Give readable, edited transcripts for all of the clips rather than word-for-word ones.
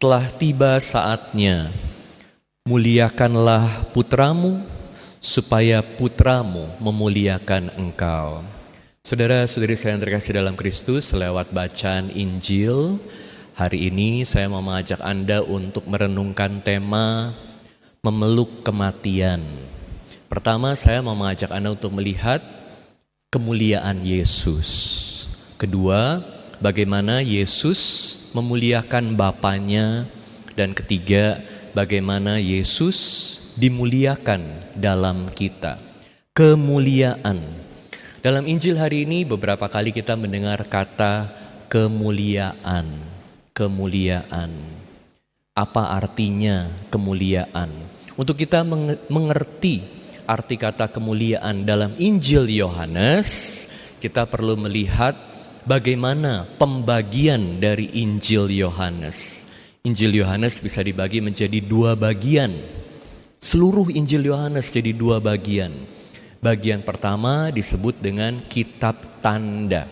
telah tiba saatnya. Muliakanlah putramu, supaya putramu memuliakan engkau. Saudara-saudari saya yang terkasih dalam Kristus, lewat bacaan Injil, hari ini saya mau mengajak Anda untuk merenungkan tema memeluk kematian. Pertama, saya mau mengajak Anda untuk melihat kemuliaan Yesus. Kedua, bagaimana Yesus memuliakan Bapanya. Dan ketiga, bagaimana Yesus dimuliakan dalam kita. Kemuliaan. Dalam Injil hari ini beberapa kali kita mendengar kata kemuliaan. Kemuliaan. Apa artinya kemuliaan? Untuk kita mengerti arti kata kemuliaan dalam Injil Yohanes, kita perlu melihat bagaimana pembagian dari Injil Yohanes. Injil Yohanes bisa dibagi menjadi dua bagian. Seluruh Injil Yohanes jadi dua bagian. Bagian pertama disebut dengan kitab tanda.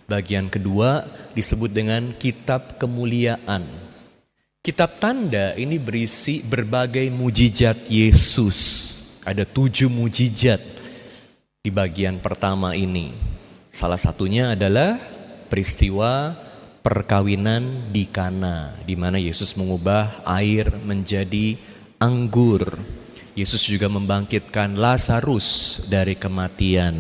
Bagian kedua disebut dengan kitab kemuliaan. Kitab tanda ini berisi berbagai mujizat Yesus. Ada 7 mujizat di bagian pertama ini. Salah satunya adalah peristiwa perkawinan di Kana, di mana Yesus mengubah air menjadi anggur. Yesus juga membangkitkan Lazarus dari kematian.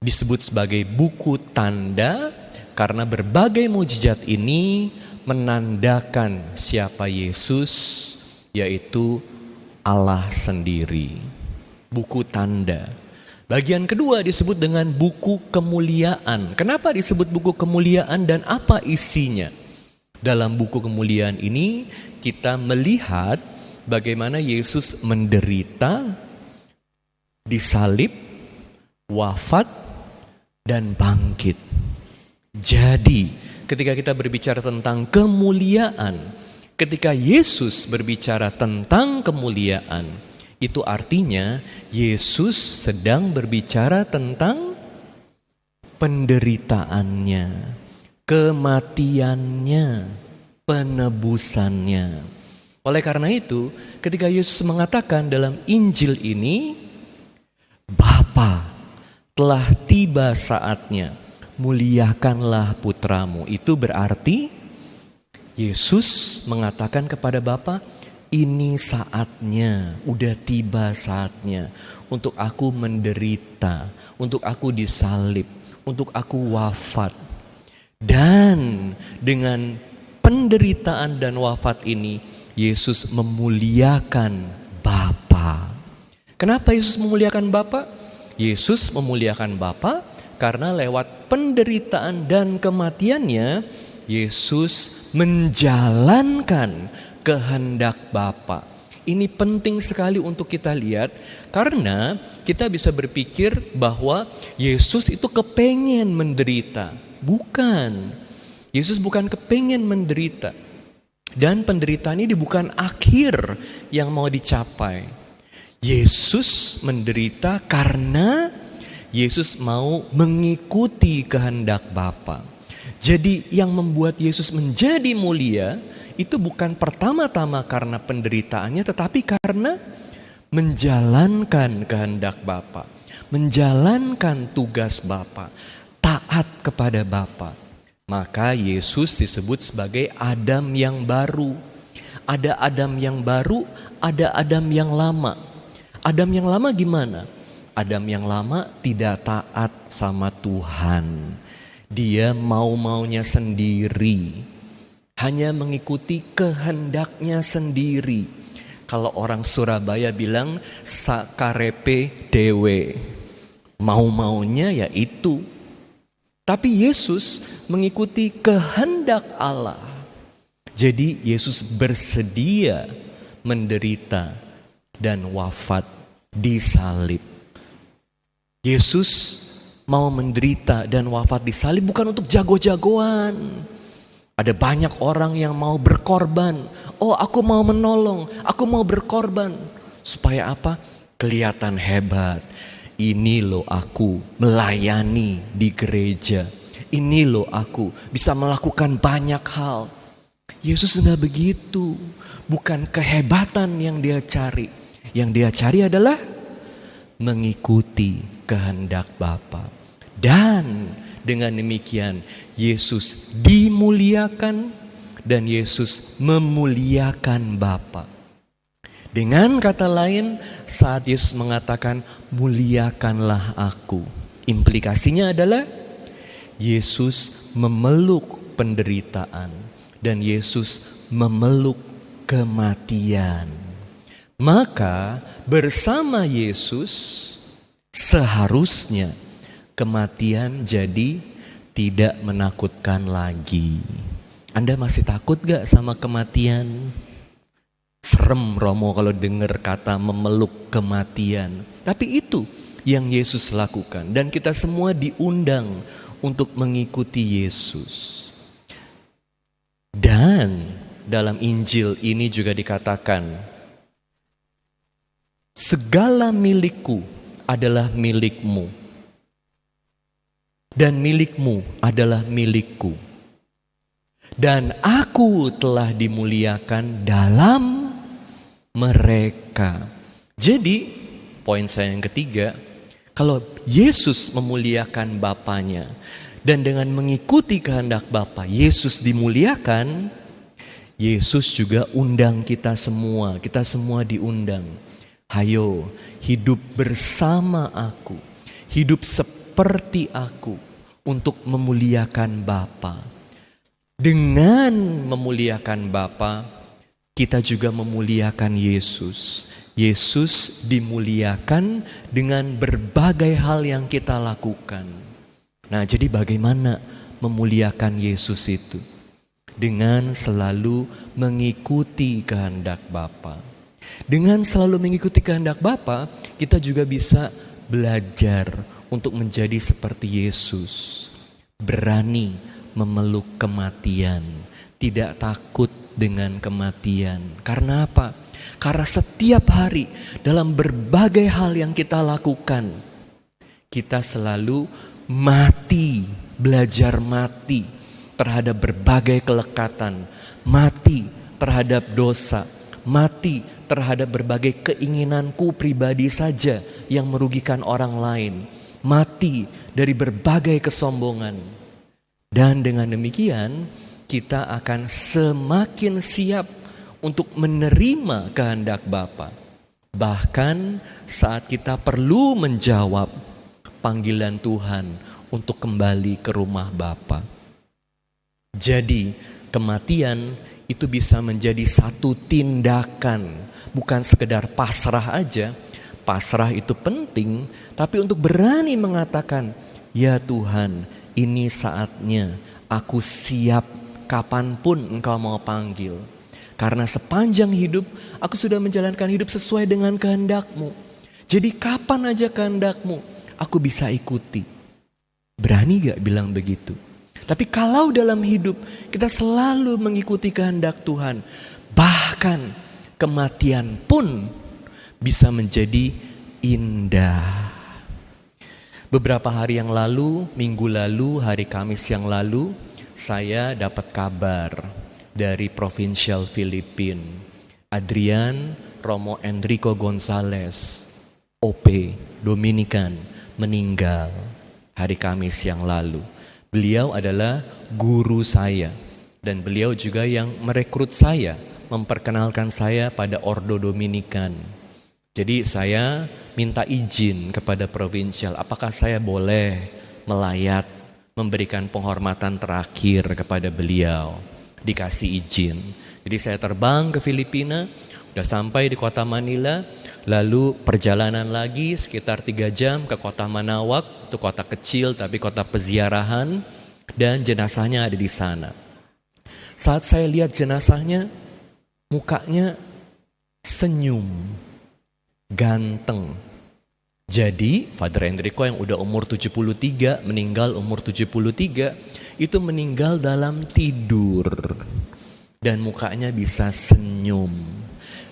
Disebut sebagai buku tanda karena berbagai mujizat ini menandakan siapa Yesus, yaitu Allah sendiri. Buku tanda. Bagian kedua disebut dengan buku kemuliaan. Kenapa disebut buku kemuliaan dan apa isinya? Dalam buku kemuliaan ini kita melihat bagaimana Yesus menderita, disalib, wafat, dan bangkit. Jadi ketika kita berbicara tentang kemuliaan, ketika Yesus berbicara tentang kemuliaan, itu artinya Yesus sedang berbicara tentang penderitaannya, kematiannya, penebusannya. Oleh karena itu, ketika Yesus mengatakan dalam Injil ini, Bapa, telah tiba saatnya, muliakanlah putramu. Itu berarti Yesus mengatakan kepada Bapa, ini saatnya, udah tiba saatnya untuk aku menderita, untuk aku disalib, untuk aku wafat. Dan dengan penderitaan dan wafat ini, Yesus memuliakan Bapa. Kenapa Yesus memuliakan Bapa? Yesus memuliakan Bapa karena lewat penderitaan dan kematiannya, Yesus menjalankan kehendak Bapa. Ini penting sekali untuk kita lihat karena kita bisa berpikir bahwa Yesus itu kepengen menderita. Bukan. Yesus bukan kepengen menderita. Dan penderitaan ini bukan akhir yang mau dicapai. Yesus menderita karena Yesus mau mengikuti kehendak Bapa. Jadi yang membuat Yesus menjadi mulia itu bukan pertama-tama karena penderitaannya, tetapi karena menjalankan kehendak Bapa, menjalankan tugas Bapa, taat kepada Bapa. Maka Yesus disebut sebagai Adam yang baru. Ada Adam yang baru, ada Adam yang lama. Adam yang lama gimana? Adam yang lama tidak taat sama Tuhan. Dia mau-maunya sendiri. Hanya mengikuti kehendaknya sendiri. Kalau orang Surabaya bilang sakarepe dewe, mau-maunya ya itu. Tapi Yesus mengikuti kehendak Allah. Jadi Yesus bersedia menderita dan wafat disalib. Yesus mau menderita dan wafat disalib bukan untuk jago-jagoan. Ada banyak orang yang mau berkorban. Oh, aku mau menolong, aku mau berkorban. Supaya apa? Kelihatan hebat. Ini loh aku melayani di gereja. Ini loh aku bisa melakukan banyak hal. Yesus enggak begitu. Bukan kehebatan yang dia cari. Yang dia cari adalah mengikuti kehendak Bapa. Dan dengan demikian Yesus dimuliakan dan Yesus memuliakan Bapa. Dengan kata lain, saat Yesus mengatakan muliakanlah aku, implikasinya adalah Yesus memeluk penderitaan dan Yesus memeluk kematian. Maka bersama Yesus seharusnya kematian jadi tidak menakutkan lagi. Anda masih takut gak sama kematian? Serem Romo kalau dengar kata memeluk kematian. Tapi itu yang Yesus lakukan. Dan kita semua diundang untuk mengikuti Yesus. Dan dalam Injil ini juga dikatakan, segala milikku adalah milikmu. Dan milikmu adalah milikku. Dan aku telah dimuliakan dalam mereka. Jadi, poin saya yang ketiga, kalau Yesus memuliakan Bapanya dan dengan mengikuti kehendak Bapa, Yesus dimuliakan, Yesus juga undang kita semua diundang. Hayo, hidup bersama aku, hidup seperti aku untuk memuliakan Bapa. Dengan memuliakan Bapa, kita juga memuliakan Yesus. Yesus dimuliakan dengan berbagai hal yang kita lakukan. Nah, jadi bagaimana memuliakan Yesus itu? Dengan selalu mengikuti kehendak Bapa. Dengan selalu mengikuti kehendak Bapa, kita juga bisa belajar untuk menjadi seperti Yesus. Berani memeluk kematian, tidak takut dengan kematian. Karena apa? Karena setiap hari dalam berbagai hal yang kita lakukan, kita selalu mati, belajar mati terhadap berbagai kelekatan, mati terhadap dosa, mati terhadap berbagai keinginanku pribadi saja yang merugikan orang lain, mati dari berbagai kesombongan. Dan dengan demikian kita akan semakin siap untuk menerima kehendak Bapa. Bahkan saat kita perlu menjawab panggilan Tuhan untuk kembali ke rumah Bapa. Jadi kematian itu bisa menjadi satu tindakan, bukan sekedar pasrah aja. Pasrah itu penting, tapi untuk berani mengatakan, ya Tuhan, ini saatnya, aku siap kapanpun Engkau mau panggil. Karena sepanjang hidup, aku sudah menjalankan hidup sesuai dengan kehendak-Mu. Jadi kapan aja kehendak-Mu, aku bisa ikuti. Berani gak bilang begitu? Tapi kalau dalam hidup, kita selalu mengikuti kehendak Tuhan. Bahkan kematian pun bisa menjadi indah. Beberapa hari yang lalu, minggu lalu, hari Kamis yang lalu, saya dapat kabar dari Provincial Filipina. Adrian Romo Enrico Gonzales, OP, Dominikan, meninggal hari Kamis yang lalu. Beliau adalah guru saya dan beliau juga yang merekrut saya, memperkenalkan saya pada Ordo Dominikan. Jadi saya minta izin kepada Provincial, apakah saya boleh melayat, memberikan penghormatan terakhir kepada beliau. Dikasih izin. Jadi saya terbang ke Filipina, udah sampai di kota Manila, lalu perjalanan lagi sekitar 3 jam ke kota Manawak, itu kota kecil tapi kota peziarahan, dan jenazahnya ada di sana. Saat saya lihat jenazahnya, mukanya senyum, ganteng. Jadi Father Enrico yang udah umur 73, meninggal umur 73, itu meninggal dalam tidur. Dan mukanya bisa senyum.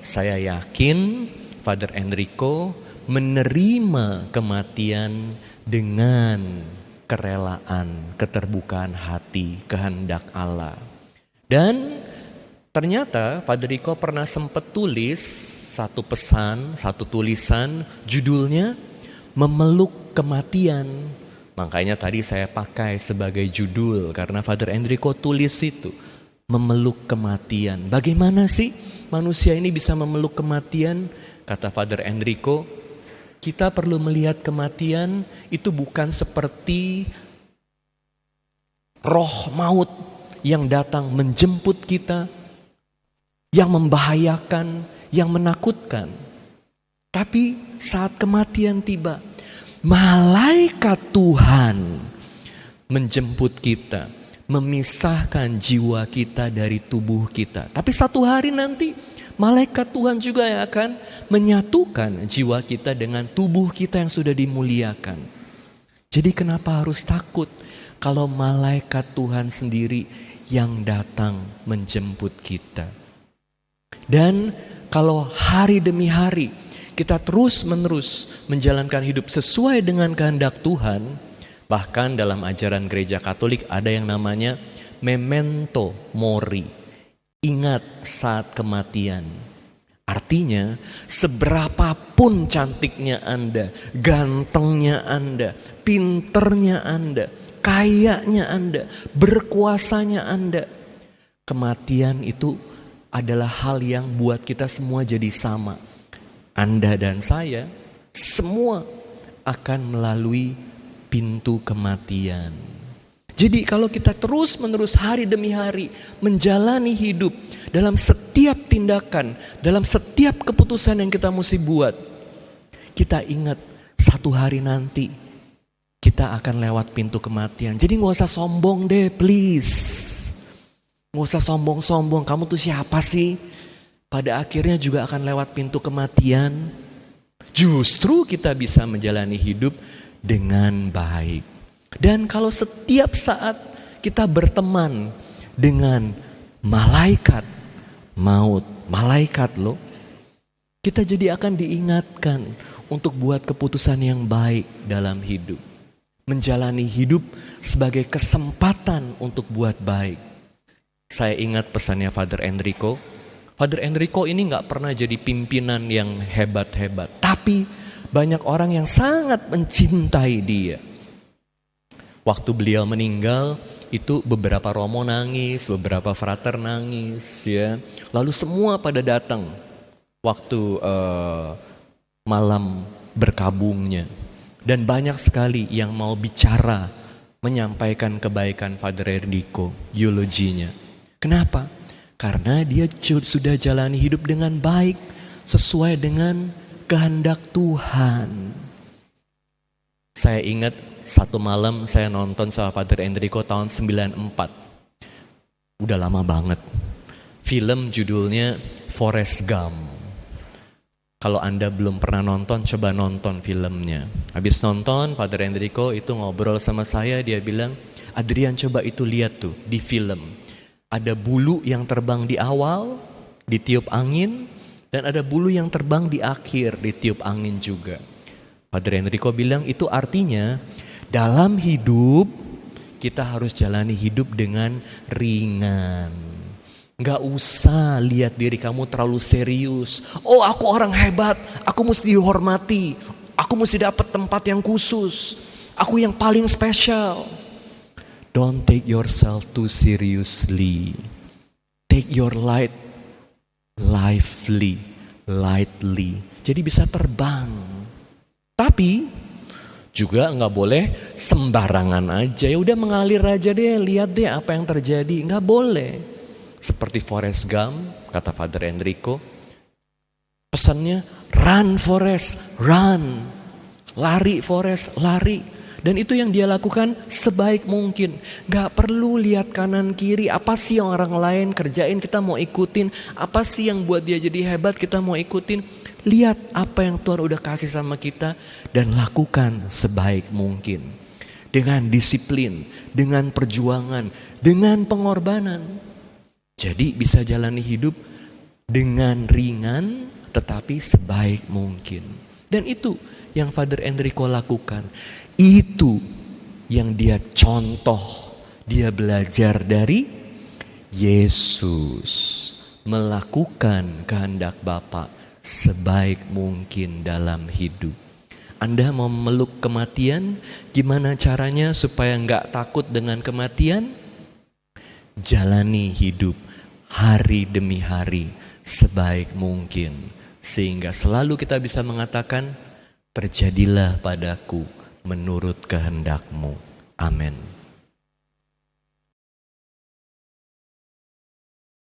Saya yakin Father Enrico menerima kematian dengan kerelaan, keterbukaan hati, kehendak Allah. Dan Ternyata Father Rico pernah sempat tulis satu pesan, satu tulisan, judulnya Memeluk Kematian. Makanya tadi saya pakai sebagai judul karena Father Enrico tulis itu, memeluk kematian. Bagaimana sih manusia ini bisa memeluk kematian? Kata Father Enrico, kita perlu melihat kematian itu bukan seperti roh maut yang datang menjemput kita, yang membahayakan, yang menakutkan. Tapi saat kematian tiba, malaikat Tuhan menjemput kita, memisahkan jiwa kita dari tubuh kita. Tapi satu hari nanti malaikat Tuhan juga yang akan menyatukan jiwa kita dengan tubuh kita yang sudah dimuliakan. Jadi kenapa harus takut kalau malaikat Tuhan sendiri yang datang menjemput kita? Dan kalau hari demi hari kita terus-menerus menjalankan hidup sesuai dengan kehendak Tuhan, bahkan dalam ajaran gereja Katolik ada yang namanya memento mori, ingat saat kematian. Artinya seberapapun cantiknya Anda, gantengnya Anda, pinternya Anda, kayanya Anda, berkuasanya Anda, kematian itu adalah hal yang buat kita semua jadi sama. Anda dan saya semua akan melalui pintu kematian. Jadi kalau kita terus-menerus hari demi hari menjalani hidup dalam setiap tindakan, dalam setiap keputusan yang kita mesti buat, kita ingat satu hari nanti kita akan lewat pintu kematian. Jadi gak usah sombong deh, please. Gak usah sombong-sombong, kamu tuh siapa sih? Pada akhirnya juga akan lewat pintu kematian. Justru kita bisa menjalani hidup dengan baik. Dan kalau setiap saat kita berteman dengan malaikat maut, malaikat loh, kita jadi akan diingatkan untuk buat keputusan yang baik dalam hidup. Menjalani hidup sebagai kesempatan untuk buat baik. Saya ingat pesannya Father Enrico. Father Enrico ini gak pernah jadi pimpinan yang hebat-hebat. Tapi banyak orang yang sangat mencintai dia. Waktu beliau meninggal, itu beberapa romo nangis, beberapa frater nangis, ya. Lalu semua pada datang waktu malam berkabungnya. Dan banyak sekali yang mau bicara, menyampaikan kebaikan Father Enrico, euloginya. Kenapa? Karena dia sudah jalani hidup dengan baik, sesuai dengan kehendak Tuhan. Saya ingat satu malam saya nonton sama Father Enrico tahun 94. Udah lama banget. Film judulnya Forrest Gump. Kalau Anda belum pernah nonton, coba nonton filmnya. Habis nonton, Father Enrico itu ngobrol sama saya, dia bilang, Adrian coba itu lihat tuh di film. Ada bulu yang terbang di awal, ditiup angin, dan ada bulu yang terbang di akhir, ditiup angin juga. Padre Enrico bilang itu artinya dalam hidup kita harus jalani hidup dengan ringan. Gak usah lihat diri kamu terlalu serius. Oh, aku orang hebat, aku mesti dihormati, aku mesti dapat tempat yang khusus, aku yang paling spesial. Don't take yourself too seriously. Take your light lightly. Jadi bisa terbang. Tapi juga nggak boleh sembarangan aja. Ya udah mengalir aja deh, lihat deh apa yang terjadi. Nggak boleh. Seperti Forrest Gump, kata Father Enrico. Pesannya, run Forrest, run. Lari Forrest, lari. Dan itu yang dia lakukan sebaik mungkin. Gak perlu lihat kanan kiri. Apa sih yang orang lain kerjain kita mau ikutin. Apa sih yang buat dia jadi hebat kita mau ikutin. Lihat apa yang Tuhan udah kasih sama kita. Dan lakukan sebaik mungkin. Dengan disiplin. Dengan perjuangan. Dengan pengorbanan. Jadi bisa jalani hidup dengan ringan. Tetapi sebaik mungkin. Dan itu yang Father Enrico lakukan. Itu yang dia contoh, dia belajar dari Yesus. melakukan kehendak Bapa sebaik mungkin dalam hidup. Anda mau memeluk kematian, gimana caranya supaya nggak takut dengan kematian? Jalani hidup hari demi hari sebaik mungkin, sehingga selalu kita bisa mengatakan, terjadilah padaku menurut kehendak-Mu. Amin.